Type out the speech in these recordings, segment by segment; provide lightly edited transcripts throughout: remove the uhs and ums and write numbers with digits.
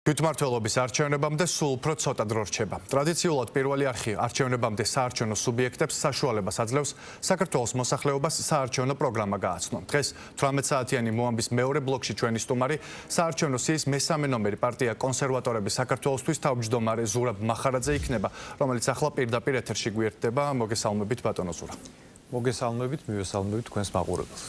თვითმმართველობის არჩევნებამდე სულ უფრო ცოტა დრო რჩება. ტრადიციულად პირველი არხი არჩევნებამდე საარჩევნო სუბიექტებს საშუალებას აძლევს საქართველოს მოსახლეობას საარჩევნო პროგრამა გააცნონ. დღეს 18 საათიანი მოამბის მეორე ბლოკში ჩვენი სტუმარი საარჩევნო სიის მესამე ნომერი პარტია კონსერვატორების საქართველოსთვის თავმჯდომარე ზურაბ მახარაძე იქნება, რომელიც ახლა პირდაპირ ეთერში გვერდდება. მოგესალმებით ბატონო ზურა. მოგესალმებით, მივესალმებით თქვენს მაყურებელს.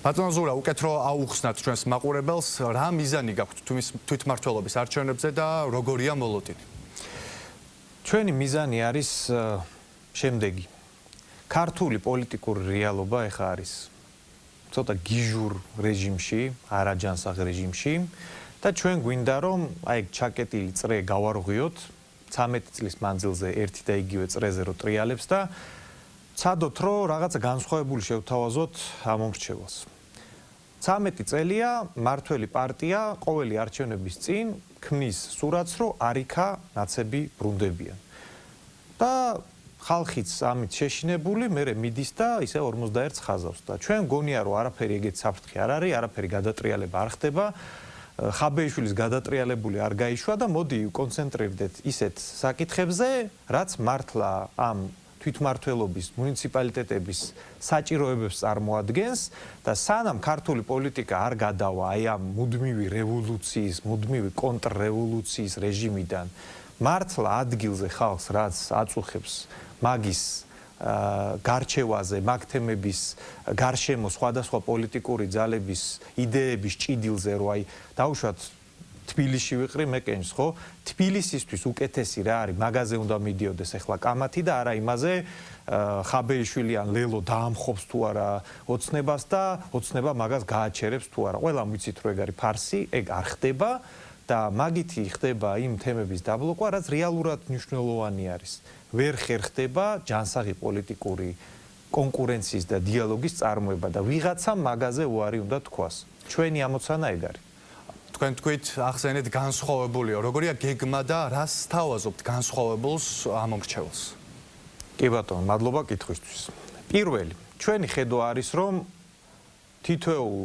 ბატონო ზურა, უკეთ რომ აუხსნათ ჩვენს მაყურებელს, რა მიზანი გაქვთ თვითმმართველობის არჩევნებზე და როგორია მოლოდინი? ჩვენი მიზანი არის შემდეგი. ქართული პოლიტიკური რეალობა ეხა არის ცოტა გიჟურ რეჟიმში, არაჯანსაღ რეჟიმში და ჩვენ გვინდა რომ აი ჩაკეტილი წრე გავარღვიოთ 13 წლის მანძილზე ერთი და იგივე წრეზე რო ტრიალებს და ცადოთ რომ რაღაცა განსხვავებული შევთავაზოთ ამ მომრჩეველს. 13 წელია მართველი პარტია ყოველი არჩევნების წინ ქმნის სურათს რომ არიქა ნაცები ბრუნდებიან. და ხალხიც ამით შეშინებული მერე მიდის და ისე 51 ხაზავს და ჩვენ გონია რომ არაფერი ეგეთ საფრთხე არ არის, არაფერი გადატრიალება არ ხდება. ხაბეიშვილის გადატრიალებული არ გაიშვა და მოდი კონცენტრირდეთ ისეთ საკითხებზე, რაც მართლა ამ თვითმმართველობის მუნიციპალიტეტების საჭიროებებს წარმოადგენს და სანამ ქართული პოლიტიკა არ გადავა აი ამ მუდმივი რევოლუციის, მუდმივი კონტრრევოლუციის რეჟიმიდან მართლა ადგილზე ხალხს რაც აწუხებს მაგის გარჩევაზე, მაგ თემების გარშემო სხვადასხვა პოლიტიკური ძალების იდეების ჭიდილზე რომ აი დაუშვათ თბილისში ვიყრი მეკენს, ხო? თბილისისთვის უკეთესი რა არის, მაგაზე უნდა მიდიოდეს ახლა კამათი და არა იმაზე ხაბეიშვილი ან ლელო დაამხობს თუ არა ოცნებას და ოცნება მაგას გააჩერებს თუ არა. ყველამ ვიცით რომ ეგ არის ფარსი, ეგ არ ხდება და მაგითი ხდება იმ თემების დაბლოკვა, რაც რეალურად მნიშვნელოვანი არის. ვერ ხერხდება ჯანსაღი პოლიტიკური კონკურენციის და დიალოგის წარმოება და ვიღაცამ მაგაზე უარი უნდა თქვას. ჩვენი ამოცანა ეგ არის. თქვენ თქვით ახსენეთ განსხვავებულიო. როგორია გეგმა და რას თავაზობთ განსხვავებულს ამ მომრჩეველს? კი ბატონო, მადლობა კითხვისთვის. პირველი, ჩვენი ხედვა არის რომ თითოეულ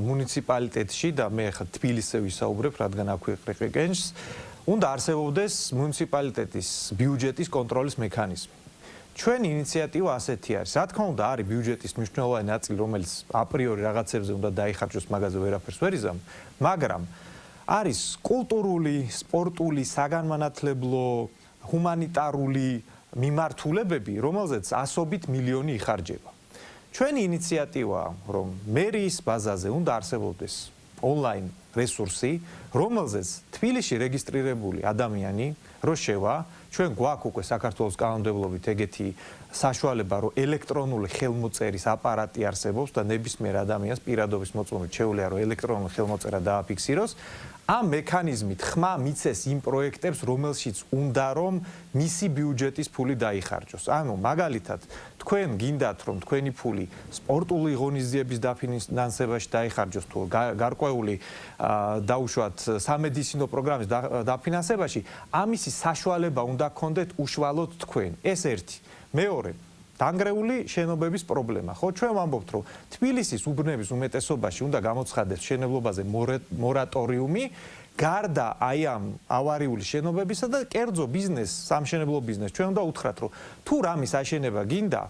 მუნიციპალიტეტში და მე ხა თბილისზე ვისაუბრებ, რადგან აქ ვიყრე კენჭს, უნდა არსებობდეს მუნიციპალიტეტის ბიუჯეტის კონტროლის მექანიზმი. ჩვენი ინიციატივა ასეთი არის. რა თქმა უნდა, არის ბიუჯეტის მნიშვნელოვანი ნაწილი, რომელიც აპრიორი რაღაცებზე უნდა დაიხარჯოს, მაგაზე ვერაფერს ვერ იზამ, მაგრამ არის კულტურული, სპორტული, საგანმანათლებლო, ჰუმანიტარული მიმართულებები, რომელზეც ასობით მილიონი იხარჯება. ჩვენი ინიციატივა, რომ მერიის ბაზაზე უნდა არსებობდეს ონლაინ რესურსი, რომელზეც თბილისში რეგისტრირებული ადამიანი რო შევა, ჩვენ გვაქვს უკვე საქართველოს კანონმდებლობით ეგეთი საშუალება, რომ ელექტრონული ხელმოწერის აპარატი არსებობს და ნებისმიერ ადამიანს პირადობის მოწმობით შეუძლია რომ ელექტრონული ხელმოწერა დააფიქსიროს. ამ მექანიზმით ხმა მიცეს იმ პროექტებს, რომელშიც უნდა რომ მისი ბიუჯეტის ფული დაიხარჯოს. ანუ მაგალითად, თქვენ გინდათ რომ თქვენი ფული სპორტული ღონისძიების დაფინანსებაში დაიხარჯოს თუ გარკვეული დაუშვათ სამედიცინო პროგრამის დაფინანსებაში, ამისი საშუალება უნდა გქონდეთ უშუალოდ თქვენ. ეს ერთი. მეორე, დანგრეული შენობების პრობლემა. ხო, ჩვენ ვამბობთ, რომ თბილისის უბნების უმეტესობაში უნდა გამოცხადდეს მშენებლობაზე მორატორიუმი, გარდა აი ამ ავარიული შენობებისა და კერძო ბიზნეს, სამშენებლო ბიზნეს, ჩვენ უნდა უთხრათ, რომ თუ რამის აშენება გინდა,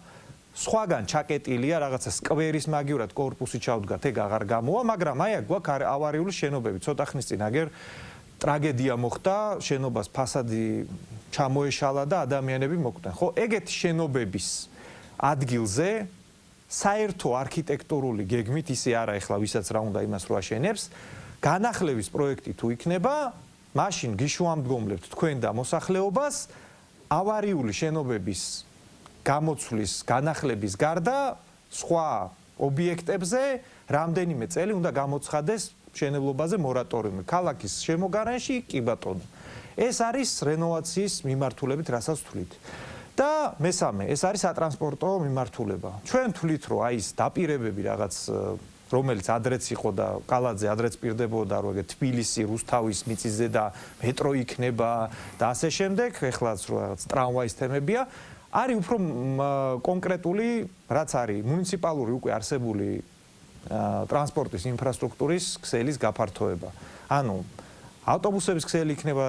სხვაგან ჩაკეტილია რაღაცა სკვერის მაგივრად კორპუსი ჩავდგათ, ეგ აღარ გამოვა, მაგრამ აი აქ გვაქვს ავარიული შენობები. ცოტა ხნის წინ აგერ ტრაგედია მოხდა, შენობას ფასადი ჩამოეშალა და ადამიანები მოკვდნენ. ხო, ეგეთი შენობების ადგილზე საერთო არქიტექტურული გეგმით ისე არა ეხლა ვისაც რა უნდა იმას რო აშენებს, განახლების პროექტი თუ იქნება, მაშინ გიშუამდგომლებთ თქვენ და მოსახლეობას ავარიული შენობების გამოცვლის, განახლების გარდა სხვა ობიექტებზე რამდენიმე წელი უნდა გამოცხადეს მშენებლობაზე მორატორიუმი. ქალაქის შემოგარენში კი ბატონო. ეს არის რენოვაციის მიმართულებით, რასაც ვთვლით. და მესამე, ეს არის სატრანსპორტო მიმართულება. ჩვენ ვთვლით, რომ აი ეს დაპირებები რაღაც, რომელიც ადრეც იყო და კალაძე ადრეც პირდებოდა, რომ ეგ თბილისი, რუსთავის მიწისზე და მეტრო იქნება და ასე შემდეგ, ეხლაც რო რაღაც ტრამვაის თემებია, არის უფრო კონკრეტული, რაც არის მუნიციპალური უკვე არსებული ტრანსპორტის ინფრასტრუქტურის ქსელის გაფართოება. ანუ ავტობუსების ქსელი იქნება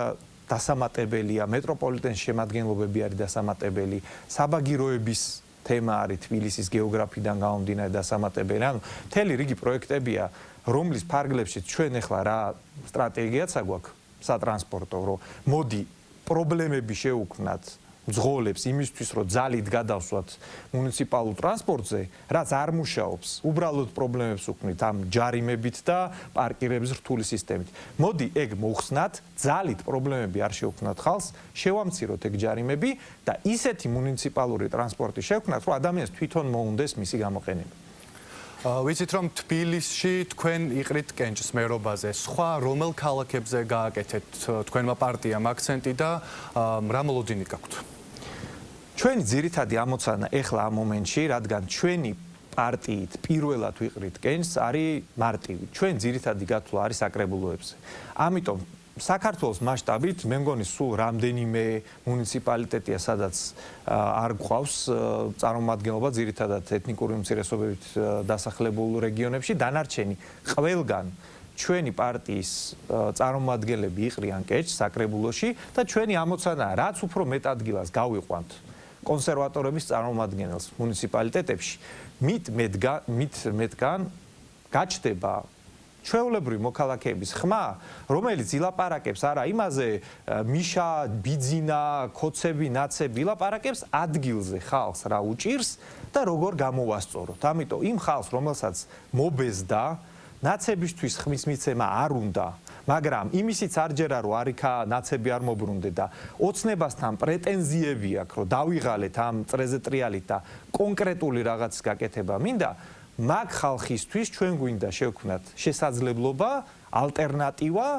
დასამატებელია, მეტროპოლიტენის შემადგენლობები არის დასამატებელი, საბაგიროების თემა არის თბილისის გეოგრაფიიდან გამომდინარე დასამატებელი. ანუ მთელი რიგი პროექტებია, რომლის ფარგლებში ჩვენ ახლა რა სტრატეგიაც აგვაქვს სატრანსპორტო, რომ მოდი პრობლემები შევუქმნათ მძღოლებს იმისთვის, რომ ძალით გადავსვათ მუნიციპალურ ტრანსპორტზე, რაც არ მუშაობს, უბრალოდ პრობლემებს უქმნით ამ ჯარიმებით და პარკირების რთული სისტემით. მოდი ეგ მოხსნათ, ძალით პრობლემები არ შევქმნათ ხალხს, შევამციროთ ეგ ჯარიმები და ისეთი მუნიციპალური ტრანსპორტი შევქმნათ, რომ ადამიანს თვითონ მოუნდეს მისი გამოყენება. ვიცით რომ თბილისში თქვენ იყრით კენჭს მერობაზე, სხვა რომელ ქალაქებზე გააკეთეთ თქვენმა პარტიამ აქცენტი და რა მოლოდინი გაქვთ? ჩვენი ძირითადი ამოცანა ეხლა ამ მომენტში, რადგან ჩვენი პარტიით პირველად ვიყრით კენჭს, არის მარტივი. ჩვენ ძირითადი გათვლა არის საკრებულოებზე. ამიტომ საქართველოს მასშტაბით მე მგონი სულ რამდენიმე მუნიციპალიტეტია, სადაც არ გვყავს წარმომადგენლობა ძირითადად ეთნიკური უმცირესობებით დასახლებულ რეგიონებში, დანარჩენი ყველგან ჩვენი პარტიის წარმომადგენლები იყრიან კენჭს საკრებულოში და ჩვენი ამოცანაა, რაც უფრო მეტ ადგილას გავიყვანთ კონსერვატორების წარმომადგენელს მუნიციპალიტეტებში, მით მეტგან გაჩნდება ჩვეულებრივი მოქალაქეების ხმა, რომელიც ილაპარაკებს არა იმაზე, მიშა, ბიძინა, ქოცები, ნაცები, ილაპარაკებს ადგილზე ხალხს რა უჭირს და როგორ გამოვასწოროთ. ამიტომ იმ ხალხს, რომელსაც მობეზდა, ნაცებისთვის ხმის მიცემა არ უნდა, მაგრამ იმისიც არ ჯერა რომ არიქა ნაცები არ მობრუნდე და ოცნებასთან პრეტენზიები აქვს, რომ დავიღალეთ ამ წრეზე ტრიალით და კონკრეტული რაღაცის გაკეთება მინდა, მაგ ხალხისთვის ჩვენ გვინდა შევქმნათ შესაძლებლობა, ალტერნატივა,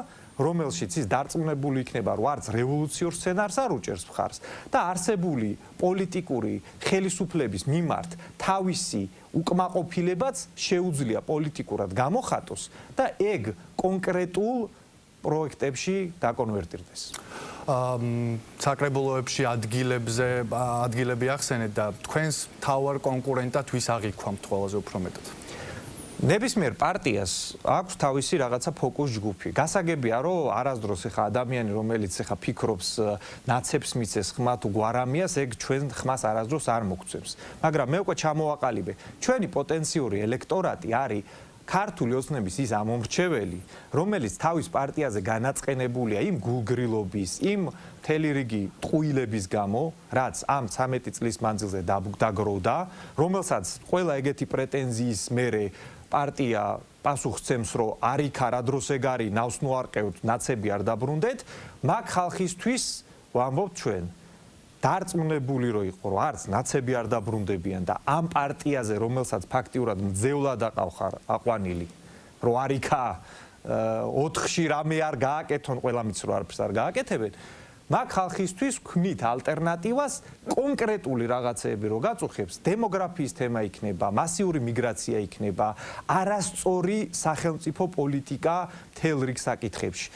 რომელშიც ის დარწმუნებული იქნება, რომ არც რევოლუციურ სცენარს არ უჭერს მხარს და არსებული პოლიტიკური ხელისუფლების მიმართ თავისი უკმაყოფილებაც შეუძლია პოლიტიკურად გამოხატოს და ეგ კონკრეტულ პროექტებში დაკონვერტირდეს. საკრებულოებში ადგილები ახსენეთ და თქვენს მთავარ კონკურენტად ვის აღიქვამთ ყველაზე უფრო მეტად? ნებისმიერ პარტიას აქვს თავისი რაღაცა ფოკუს ჯგუფი. გასაგებია, რომ არასდროს ახლა ადამიანი, რომელიც ახლა ფიქრობს ნაცებს მიცეს ხმა თუ გვარამიას, ეგ ჩვენ ხმას არასდროს არ მოგცემს. მაგრამ მე უკვე ჩამოვაყალიბე, ჩვენი პოტენციური ელექტორატი არის ქართული ოცნების ის ამომრჩეველი, რომელიც თავის პარტიაზე განაწყენებულია იმ გულგრილობის, იმ მთელი რიგი ტყუილების გამო, რაც ამ 13 წლის მანძილზე დაგროვდა, რომელსაც ყველა ეგეთი პრეტენზიის მერე პარტია პასუხს რომ არიქა რა დროს ეგ არის, ნავს მოარყევთ, ნაცები არ დაბრუნდეთ, მაგ ხალხისთვის ვამბობთ ჩვენ. დარწმუნებული რო იყო, რომ არც ნაცები არ დაბრუნდებიან და ამ პარტიაზე, რომელსაც ფაქტიურად მძევლად აყავხარ აყვანილი, რომ არიქა 4-ში რამე არ გააკეთონ, ყველა მის რო არაფერს არ გააკეთებენ, მაგ ხალხისთვის ვქმნით ალტერნატივას, კონკრეტული რაღაცეები რო გაწუხებს, დემოგრაფიის თემა იქნება, მასიური მიგრაცია იქნება, არასწორი სახელმწიფო პოლიტიკა მთელ რიგ საკითხებში.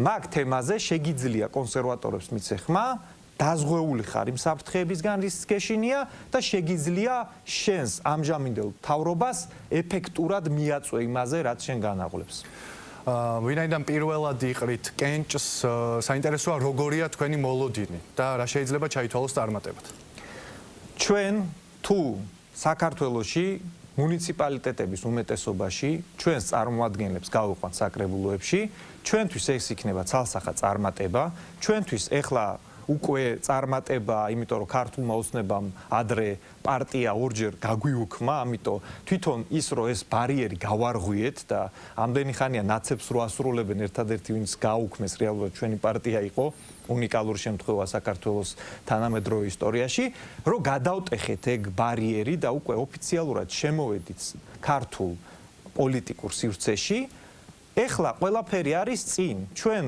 მაგ თემაზე შეგიძლია კონსერვატორებს მიცე ხმა, დაზღვეული ხარ იმ საფრთხეებისგან, რის გეშინია და შეგიძლია შენს ამჟამინდელ მთავრობას ეფექტურად მიაწვე იმაზე, რაც შენ განაღლებს. ვინაიდან პირველად იყრით კენჭს, საინტერესოა როგორია თქვენი მოლოდინი და რა შეიძლება ჩაითვალოს წარმატებად. ჩვენ თუ საქართველოში მუნიციპალიტეტების უმეტესობაში ჩვენს წარმომადგენლებს გავიყვანთ საკრებულოებში, ჩვენთვის ეს იქნება ცალსახა წარმატება, ჩვენთვის ეხლა უკვე წარმატება, იმიტომ რომ ქართულმა ოცნებამ ადრე პარტია ორჯერ გაგვიუქმა, ამიტომ თვითონ ის რომ ეს ბარიერი გავარღვიეთ და ამდენი ხანია ნაცებს რო ასრულებენ, ერთადერთი ვინც გააუქმეს რეალურად ჩვენი პარტია იყო, უნიკალური შემთხვევა საქართველოს თანამედროვე ისტორიაში, რომ გადავტეხეთ ეგ ბარიერი და უკვე ოფიციალურად შემოვედით ქართულ პოლიტიკურ სივრცეში. ეხლა ყველაფერი არის წინ, ჩვენ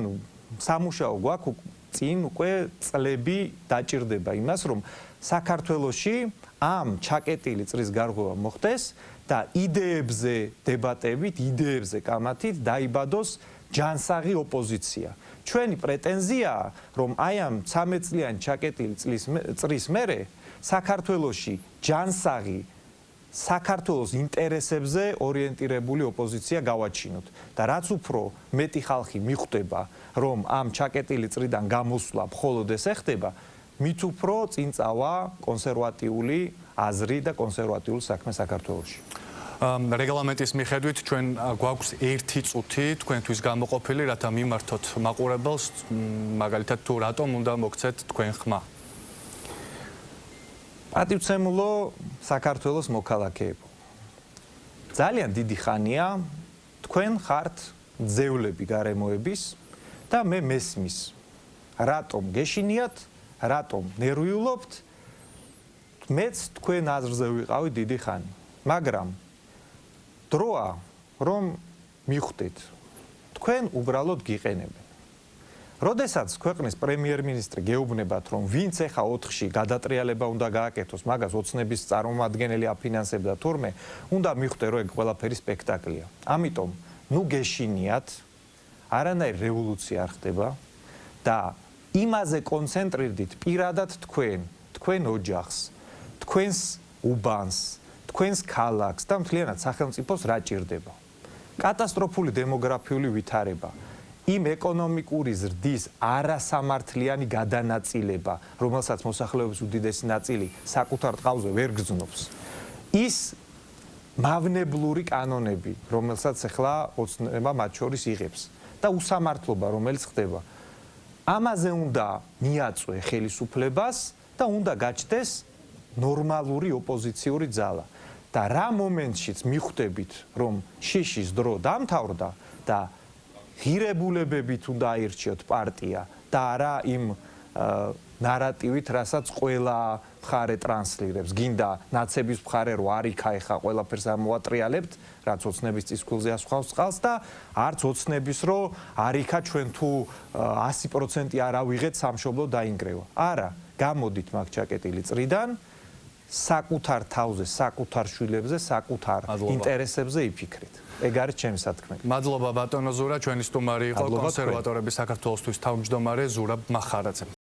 სამუშაო გვაქვს წინ უკვე წლები დაჭირდება იმას, რომ საქართველოში ამ ჩაკეტილი წრის გარღვევა მოხდეს და იდეებზე დებატებით, იდეებზე კამათით დაიბადოს ჯანსაღი ოპოზიცია. ჩვენი პრეტენზიაა, რომ აი ამ 13 წლიანი ჩაკეტილი წრის მერე საქართველოში ჯანსაღი საქართველოს ინტერესებზე ორიენტირებული ოპოზიცია გავაჩინოთ და რაც უფრო მეტი ხალხი მიხვდება, რომ ამ ჩაკეტილი წრიდან გამოსვლა მხოლოდ ეს ეხდება, მით უფრო წინ წავა კონსერვატიული აზრი და კონსერვატიული საქმე საქართველოში. რეგლამენტის მიხედვით ჩვენ გვაქვს 1 წუთი თქვენთვის გამოყოფილი, რათა მიმართოთ მაყურებელს, მაგალითად თუ რატომ უნდა მოგცეთ თქვენ ხმა. პატივცემულო საქართველოს მოქალაქეებო. ძალიან დიდი ხანია თქვენ ხართ ძევლები გარემოების და მე მესმის. რატომ გეშინიათ, რატომ ნერვიულობთ? მეც თქვენ აზრზე ვიყავი დიდი ხანი. მაგრამ დროა რომ მიხვდეთ, თქვენ უბრალოდ გიყენებენ. როდესაც ქვეყნის პრემიერ-მინისტრი გეუბნებათ, რომ ვინც ეხა 4-ში გადატრიალება უნდა გააკეთოს, მაგას ოცნების წარმომადგენელი აფინანსებდა თურმე, უნდა მიხვდე, რომ ეგ ყველაფერი სპექტაკლია. ამიტომ, ნუ გეშინიათ, არანაირი რევოლუცია არ ხდება და იმაზე კონცენტრირდით პირადად თქვენ ოჯახს, თქვენს უბანს, თქვენს ქალაქს და მთლიანად სახელმწიფოს რა ჭირდება. კატასტროფული დემოგრაფიული ვითარება, იმ ეკონომიკური ზრდის არასამართლიანი გადანაწილება, რომელსაც მოსახლეობის უდიდესი ნაწილი საკუთარ ტყავზე ვერ გრძნობს. ის მავნებლური კანონები, რომელსაც ახლა ოცნება მათ შორის იღებს და უსამართლობა, რომელიც ხდება. ამაზე უნდა მიაწვე ხელისუფლებას და უნდა გაჩნდეს ნორმალური ოპოზიციური ძალა. და რა მომენტშიც მიხვდებით, რომ შიშის დრო დამთავრდა და ღირებულებებით უნდა აირჩიოთ პარტია და არა იმ ნარატივით, რასაც ყველა მხარე ტრანსლირებს. გინდა ნაცების მხარე რო არ იქა ეხა ყველაფერს ამოატრიალებთ, რაც ოცნების წისქვილზე ასხავს წყალს და არც ოცნების რო არ იქა ჩვენ თუ 100% არ ავიღეთ სამშობლო დაინგრევა. არა, გამოდით მაგ ჩაკეტილი წრიდან საკუთარ თავზე, საკუთარ შვილებზე, საკუთარ ინტერესებზე იფიქრეთ. ეგ არის ჩემი სათქმელი. მადლობა ბატონო ზურა, ჩვენი სტუმარი იყო კონსერვატორების საქართველოსთვის თავმჯდომარე ზურაბ მახარაძე.